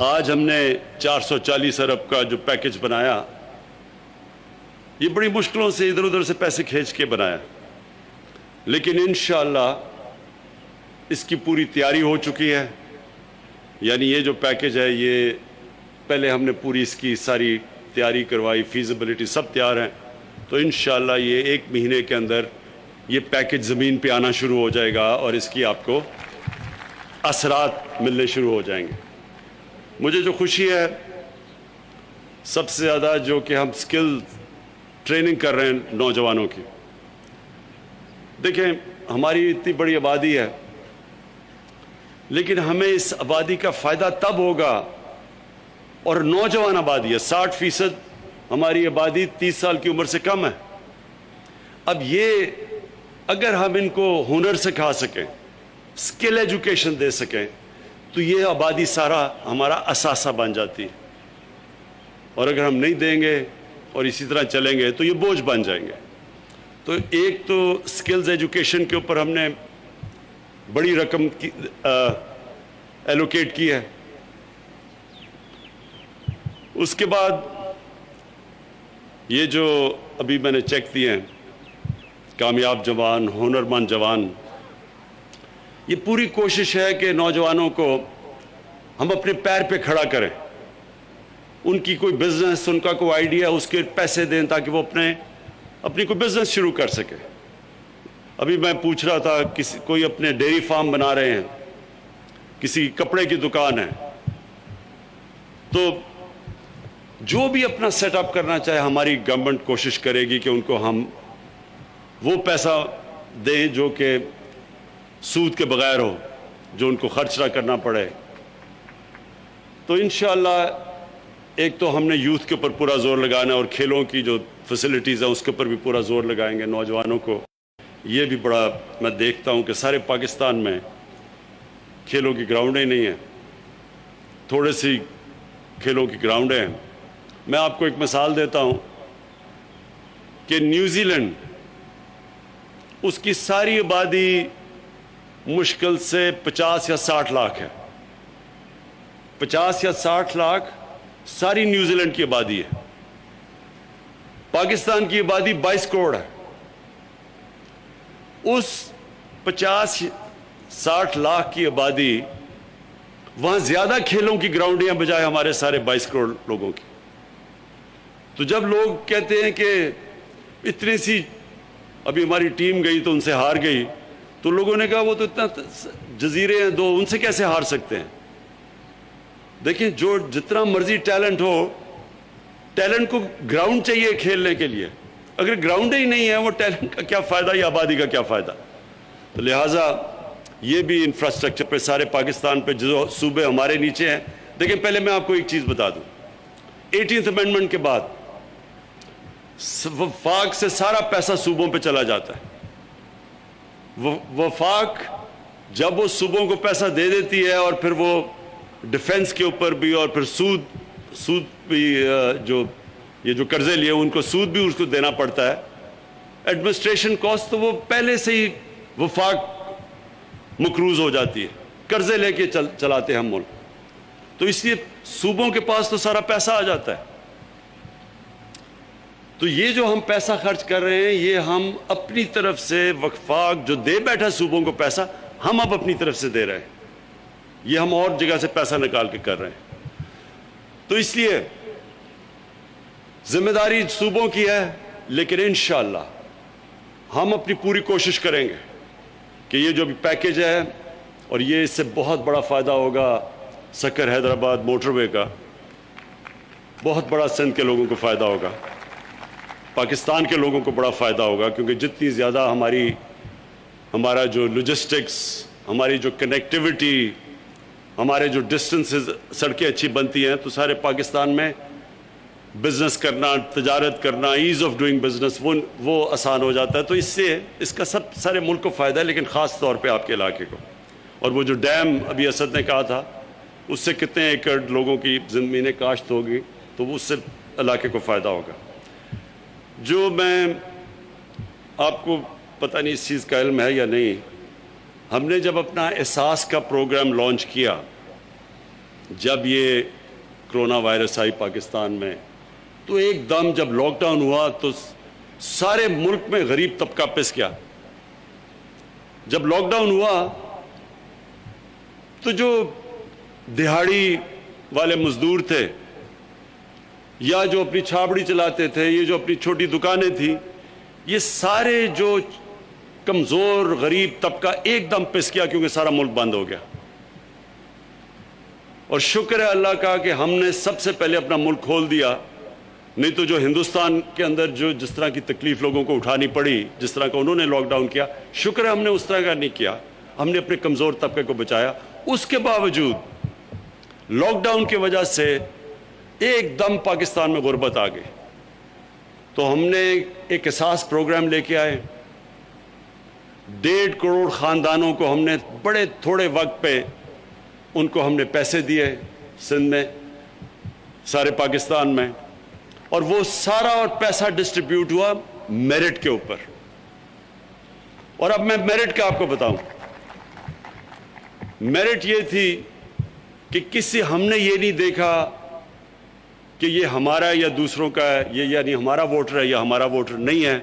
آج ہم نے 440 ارب کا جو پیکج بنایا، یہ بڑی مشکلوں سے ادھر ادھر سے پیسے کھینچ کے بنایا، لیکن انشاءاللہ اس کی پوری تیاری ہو چکی ہے. یعنی یہ جو پیکج ہے، یہ پہلے ہم نے پوری اس کی ساری تیاری کروائی، فیزیبلٹی سب تیار ہیں. تو انشاءاللہ یہ 1 مہینے کے اندر یہ پیکج زمین پہ آنا شروع ہو جائے گا اور اس کی آپ کو اثرات ملنے شروع ہو جائیں گے. مجھے جو خوشی ہے سب سے زیادہ، جو کہ ہم سکل ٹریننگ کر رہے ہیں نوجوانوں کی. دیکھیں، ہماری اتنی بڑی آبادی ہے، لیکن ہمیں اس آبادی کا فائدہ تب ہوگا، اور نوجوان آبادی ہے، 60% ہماری آبادی 30 سال کی عمر سے کم ہے. اب یہ اگر ہم ان کو ہنر سکھا سکیں، سکل ایجوکیشن دے سکیں، تو یہ آبادی سارا ہمارا اثاثہ بن جاتی ہے. اور اگر ہم نہیں دیں گے اور اسی طرح چلیں گے تو یہ بوجھ بن جائیں گے. تو ایک تو سکلز ایجوکیشن کے اوپر ہم نے بڑی رقم ایلوکیٹ کی ہے. اس کے بعد یہ جو ابھی میں نے چیک دیے ہیں، کامیاب جوان، ہنرمند جوان، یہ پوری کوشش ہے کہ نوجوانوں کو ہم اپنے پیر پہ کھڑا کریں. ان کی کوئی بزنس، ان کا کوئی آئیڈیا، اس کے پیسے دیں تاکہ وہ اپنی کوئی بزنس شروع کر سکے. ابھی میں پوچھ رہا تھا، کوئی اپنے ڈیری فارم بنا رہے ہیں، کسی کپڑے کی دکان ہے، تو جو بھی اپنا سیٹ اپ کرنا چاہے، ہماری گورنمنٹ کوشش کرے گی کہ ان کو ہم وہ پیسہ دیں جو کہ سود کے بغیر ہو، جو ان کو خرچ نہ کرنا پڑے. تو انشاءاللہ ایک تو ہم نے یوتھ کے اوپر پورا زور لگانا ہے، اور کھیلوں کی جو فیسلٹیز ہیں اس کے اوپر بھی پورا زور لگائیں گے. نوجوانوں کو یہ بھی بڑا، میں دیکھتا ہوں کہ سارے پاکستان میں کھیلوں کی گراؤنڈیں نہیں ہیں، تھوڑے سی کھیلوں کی گراؤنڈیں ہیں. میں آپ کو ایک مثال دیتا ہوں کہ نیوزی لینڈ، اس کی ساری آبادی مشکل سے 50 یا 60 لاکھ ہے. 50 یا 60 لاکھ ساری نیوزی لینڈ کی آبادی ہے. پاکستان کی آبادی 22 کروڑ ہے. اس 50-60 لاکھ کی آبادی، وہاں زیادہ کھیلوں کی گراؤنڈیں بجائے ہمارے سارے 22 کروڑ لوگوں کی. تو جب لوگ کہتے ہیں کہ اتنی سی، ابھی ہماری ٹیم گئی تو ان سے ہار گئی، تو لوگوں نے کہا وہ تو اتنا جزیرے ہیں 2، ان سے کیسے ہار سکتے ہیں. دیکھیں، جو جتنا مرضی ٹیلنٹ ہو، ٹیلنٹ کو گراؤنڈ چاہیے کھیلنے کے لیے. اگر گراؤنڈ ہی نہیں ہے، وہ ٹیلنٹ کا کیا فائدہ، یا آبادی کا کیا فائدہ. تو لہٰذا یہ بھی انفراسٹرکچر پہ سارے پاکستان پہ جو صوبے ہمارے نیچے ہیں. دیکھیں، پہلے میں آپ کو ایک چیز بتا دوں، 18th امینڈمنٹ کے بعد وفاق سے سارا پیسہ صوبوں پہ چلا جاتا ہے. وفاق جب وہ صوبوں کو پیسہ دے دیتی ہے، اور پھر وہ ڈیفنس کے اوپر بھی، اور پھر سود بھی، یہ جو قرضے لیے ان کو سود بھی اس کو دینا پڑتا ہے. ایڈمنسٹریشن کاسٹ تو وہ پہلے سے ہی وفاق مقروض ہو جاتی ہے، قرضے لے کے چلاتے ہیں ہم ملک. تو اس لیے صوبوں کے پاس تو سارا پیسہ آ جاتا ہے. تو یہ جو ہم پیسہ خرچ کر رہے ہیں، یہ ہم اپنی طرف سے، وفاق جو دے بیٹھا صوبوں کو پیسہ، ہم اب اپنی طرف سے دے رہے ہیں. یہ ہم اور جگہ سے پیسہ نکال کے کر رہے ہیں. تو اس لیے ذمہ داری صوبوں کی ہے، لیکن انشاءاللہ ہم اپنی پوری کوشش کریں گے کہ یہ جو بھی پیکج ہے، اور یہ اس سے بہت بڑا فائدہ ہوگا سکر حیدرآباد موٹر وے کا، بہت بڑا سندھ کے لوگوں کو فائدہ ہوگا، پاکستان کے لوگوں کو بڑا فائدہ ہوگا. کیونکہ جتنی زیادہ ہمارا جو لاجسٹکس، ہماری جو کنیکٹیوٹی، ہمارے جو ڈسٹنسز، سڑکیں اچھی بنتی ہیں، تو سارے پاکستان میں بزنس کرنا، تجارت کرنا، ایز آف ڈوئنگ بزنس وہ آسان ہو جاتا ہے. تو اس سے اس کا سارے ملک کو فائدہ ہے، لیکن خاص طور پہ آپ کے علاقے کو. اور وہ جو ڈیم ابھی اسد نے کہا تھا، اس سے کتنے ایکڑ لوگوں کی زمینیں کاشت ہوگی، تو وہ اس سے علاقے کو فائدہ ہوگا. جو میں آپ کو پتہ نہیں اس چیز کا علم ہے یا نہیں، ہم نے جب اپنا احساس کا پروگرام لانچ کیا جب یہ کرونا وائرس آئی پاکستان میں تو ایک دم جب لاک ڈاؤن ہوا تو سارے ملک میں غریب طبقہ پس گیا. جب لاک ڈاؤن ہوا تو جو دہاڑی والے مزدور تھے یا جو اپنی چھاپڑی چلاتے تھے, یہ جو اپنی چھوٹی دکانیں تھیں, یہ سارے جو کمزور غریب طبقہ ایک دم پس گیا کیونکہ سارا ملک بند ہو گیا. اور شکر ہے اللہ کا کہ ہم نے سب سے پہلے اپنا ملک کھول دیا, نہیں تو جو ہندوستان کے اندر جو جس طرح کی تکلیف لوگوں کو اٹھانی پڑی, جس طرح کا انہوں نے لاک ڈاؤن کیا, شکر ہے ہم نے اس طرح کا نہیں کیا. ہم نے اپنے کمزور طبقے کو بچایا. اس کے باوجود لاک ڈاؤن کی وجہ سے ایک دم پاکستان میں غربت آ گئی. تو ہم نے ایک احساس پروگرام لے کے آئے. 1.5 کروڑ خاندانوں کو ہم نے بڑے تھوڑے وقت پہ ان کو ہم نے پیسے دیے سندھ میں, سارے پاکستان میں, اور وہ سارا اور پیسہ ڈسٹریبیوٹ ہوا میرٹ کے اوپر. اور اب میں میرٹ کا آپ کو بتاؤں. میرٹ یہ تھی کہ ہم نے یہ نہیں دیکھا کہ یہ ہمارا یا دوسروں کا ہے, یہ یعنی ہمارا ووٹر ہے یا ہمارا ووٹر نہیں ہے,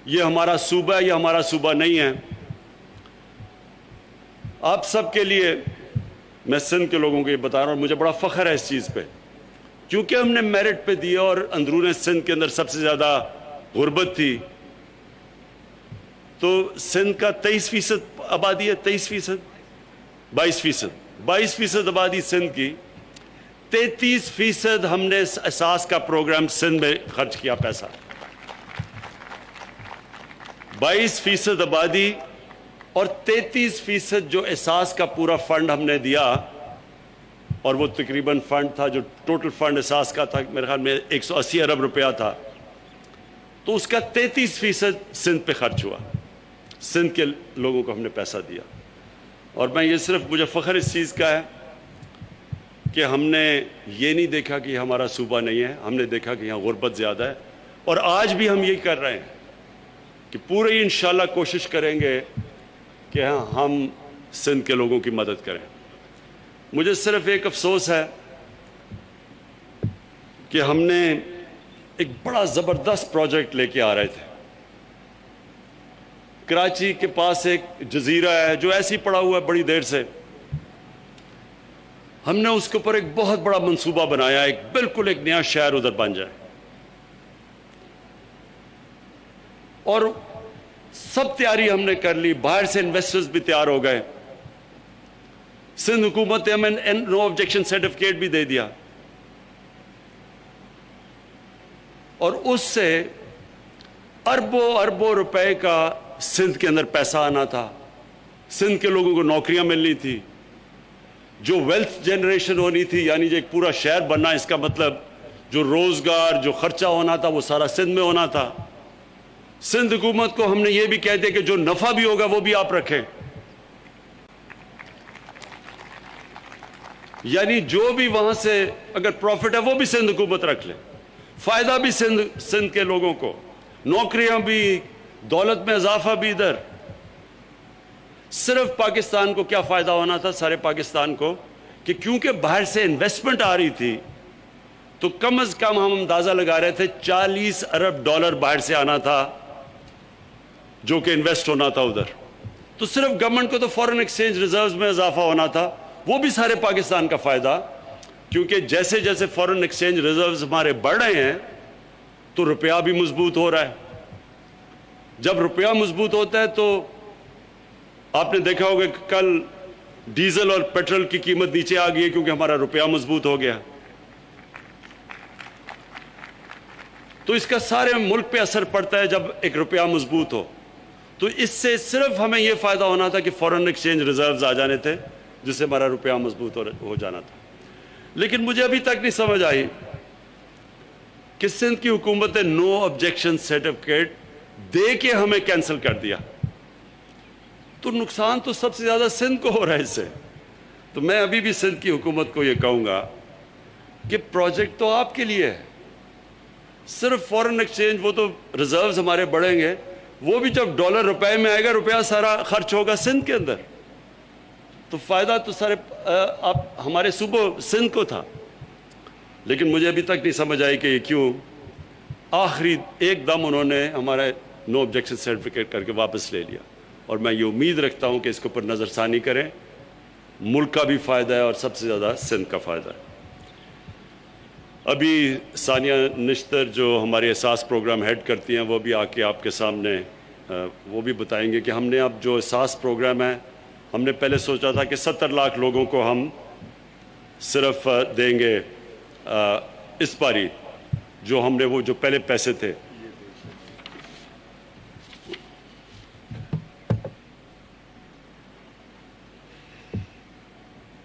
یہ ہمارا صوبہ ہے یا ہمارا صوبہ نہیں ہے. آپ سب کے لیے میں سندھ کے لوگوں کو یہ بتا رہا ہوں, مجھے بڑا فخر ہے اس چیز پہ, کیونکہ ہم نے میرٹ پہ دیا اور اندرون سندھ کے اندر سب سے زیادہ غربت تھی. تو سندھ کا 23% آبادی ہے, 22% آبادی سندھ کی, 33% ہم نے احساس کا پروگرام سندھ میں خرچ کیا پیسہ. 22% آبادی اور 33% جو احساس کا پورا فنڈ ہم نے دیا, اور وہ تقریباً فنڈ تھا جو ٹوٹل فنڈ احساس کا تھا میرے خیال میں 180 ارب روپیہ تھا, تو اس کا 33% سندھ پہ خرچ ہوا. سندھ کے لوگوں کو ہم نے پیسہ دیا. اور میں یہ صرف مجھے فخر اس چیز کا ہے کہ ہم نے یہ نہیں دیکھا کہ یہ ہمارا صوبہ نہیں ہے, ہم نے دیکھا کہ یہاں غربت زیادہ ہے. اور آج بھی ہم یہی کر رہے ہیں کہ پورے انشاءاللہ کوشش کریں گے کہ ہم سندھ کے لوگوں کی مدد کریں. مجھے صرف ایک افسوس ہے کہ ہم نے ایک بڑا زبردست پروجیکٹ لے کے آ رہے تھے. کراچی کے پاس ایک جزیرہ ہے جو ایسی پڑا ہوا ہے بڑی دیر سے. ہم نے اس کے اوپر ایک بہت بڑا منصوبہ بنایا, بالکل ایک نیا شہر ادھر بن جائے. اور سب تیاری ہم نے کر لی, باہر سے انویسٹرز بھی تیار ہو گئے. سندھ حکومت نے ہمیں نو آبجیکشن سرٹیفکیٹ بھی دے دیا. اور اس سے اربوں روپے کا سندھ کے اندر پیسہ آنا تھا. سندھ کے لوگوں کو نوکریاں ملنی تھی, جو ویلتھ جنریشن ہونی تھی, یعنی جو ایک پورا شہر بننا, اس کا مطلب جو روزگار جو خرچہ ہونا تھا وہ سارا سندھ میں ہونا تھا. سندھ حکومت کو ہم نے یہ بھی کہہ دیا کہ جو نفع بھی ہوگا وہ بھی آپ رکھیں, یعنی جو بھی وہاں سے اگر پروفٹ ہے وہ بھی سندھ حکومت رکھ لے, فائدہ بھی سندھ کے لوگوں کو, نوکریاں بھی, دولت میں اضافہ بھی ادھر. صرف پاکستان کو کیا فائدہ ہونا تھا, سارے پاکستان کو, کہ کیونکہ باہر سے انویسٹمنٹ آ رہی تھی تو کم از کم ہم اندازہ لگا رہے تھے 40 ارب ڈالر باہر سے آنا تھا جو کہ انویسٹ ہونا تھا ادھر. تو صرف گورنمنٹ کو تو فورن ایکسچینج ریزروز میں اضافہ ہونا تھا, وہ بھی سارے پاکستان کا فائدہ, کیونکہ جیسے جیسے فورن ایکسچینج ریزروز ہمارے بڑھ رہے ہیں تو روپیہ بھی مضبوط ہو رہا ہے. جب روپیہ مضبوط ہوتا ہے تو آپ نے دیکھا ہوگا کہ کل ڈیزل اور پیٹرول کی قیمت نیچے آ گئی ہے کیونکہ ہمارا روپیہ مضبوط ہو گیا. تو اس کا سارے ملک پہ اثر پڑتا ہے جب ایک روپیہ مضبوط ہو. تو اس سے صرف ہمیں یہ فائدہ ہونا تھا کہ فورن ایکسچینج ریزروز آ جانے تھے جس سے ہمارا روپیہ مضبوط ہو جانا تھا. لیکن مجھے ابھی تک نہیں سمجھ آئی کہ سندھ کی حکومت نے نو آبجیکشن سرٹیفکیٹ دے کے ہمیں کینسل کر دیا. تو نقصان تو سب سے زیادہ سندھ کو ہو رہا ہے اس سے. تو میں ابھی بھی سندھ کی حکومت کو یہ کہوں گا کہ پروجیکٹ تو آپ کے لیے ہے, صرف فورن ایکسچینج وہ تو ریزروز ہمارے بڑھیں گے, وہ بھی جب ڈالر روپے میں آئے گا روپیہ سارا خرچ ہوگا سندھ کے اندر. تو فائدہ تو سارے آپ ہمارے صوبہ سندھ کو تھا، لیکن مجھے ابھی تک نہیں سمجھ آئی کہ یہ کیوں آخری ایک دم انہوں نے ہمارا نو آبجیکشن سرٹیفکیٹ کر کے واپس لے لیا. اور میں یہ امید رکھتا ہوں کہ اس کے اوپر نظر ثانی کریں. ملک کا بھی فائدہ ہے اور سب سے زیادہ سندھ کا فائدہ ہے. ابھی ثانیہ نشتر جو ہمارے احساس پروگرام ہیڈ کرتی ہیں وہ بھی آ کے آپ کے سامنے وہ بھی بتائیں گے کہ ہم نے اب جو احساس پروگرام ہے، ہم نے پہلے سوچا تھا کہ 70 لاکھ لوگوں کو ہم صرف دیں گے اس باری، جو ہم نے وہ جو پہلے پیسے تھے.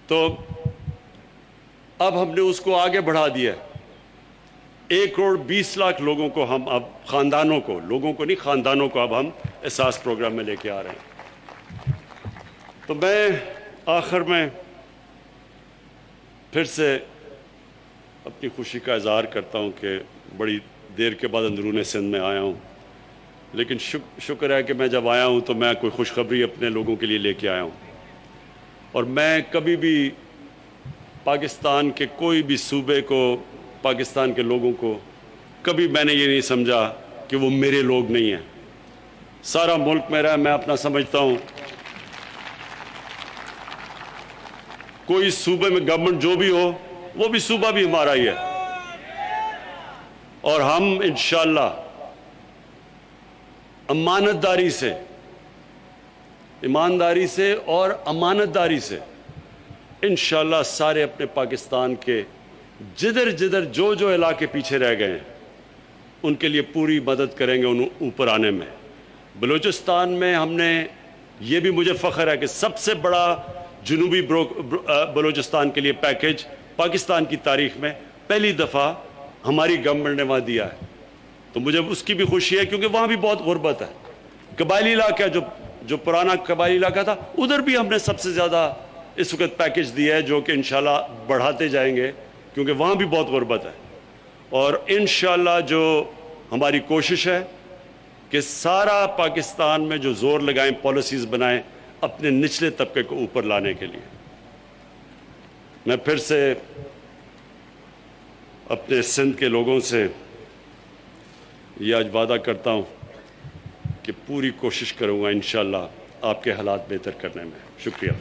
تو اب ہم نے اس کو آگے بڑھا دیا. 1,20,00,000 لوگوں کو ہم اب خاندانوں کو، لوگوں کو نہیں خاندانوں کو اب ہم احساس پروگرام میں لے کے آ رہے ہیں. تو میں آخر میں پھر سے اپنی خوشی کا اظہار کرتا ہوں کہ بڑی دیر کے بعد اندرون سندھ میں آیا ہوں، لیکن شکر ہے کہ میں جب آیا ہوں تو میں کوئی خوشخبری اپنے لوگوں کے لیے لے کے آیا ہوں. اور میں کبھی بھی پاکستان کے کوئی بھی صوبے کو، پاکستان کے لوگوں کو کبھی میں نے یہ نہیں سمجھا کہ وہ میرے لوگ نہیں ہیں. سارا ملک میرا ہے، میں اپنا سمجھتا ہوں. کوئی صوبے میں گورنمنٹ جو بھی ہو، وہ بھی صوبہ بھی ہمارا ہی ہے. اور ہم انشاءاللہ امانتداری سے، ایمانداری سے اور امانتداری سے انشاءاللہ سارے اپنے پاکستان کے جدھر جدھر جو جو علاقے پیچھے رہ گئے ہیں ان کے لیے پوری مدد کریں گے انہوں اوپر آنے میں. بلوچستان میں ہم نے، یہ بھی مجھے فخر ہے کہ سب سے بڑا جنوبی بلوچستان کے لیے پیکیج پاکستان کی تاریخ میں پہلی دفعہ ہماری گورنمنٹ نے وہاں دیا ہے. تو مجھے اس کی بھی خوشی ہے کیونکہ وہاں بھی بہت غربت ہے. قبائلی علاقہ جو پرانا قبائلی علاقہ تھا، ادھر بھی ہم نے سب سے زیادہ اس وقت پیکیج دیا ہے، جو کہ انشاءاللہ بڑھاتے جائیں گے کیونکہ وہاں بھی بہت غربت ہے. اور انشاءاللہ جو ہماری کوشش ہے کہ سارا پاکستان میں جو زور لگائیں، پالیسیز بنائیں اپنے نچلے طبقے کو اوپر لانے کے لیے. میں پھر سے اپنے سندھ کے لوگوں سے یہ آج وعدہ کرتا ہوں کہ پوری کوشش کروں گا انشاءاللہ آپ کے حالات بہتر کرنے میں. شکریہ.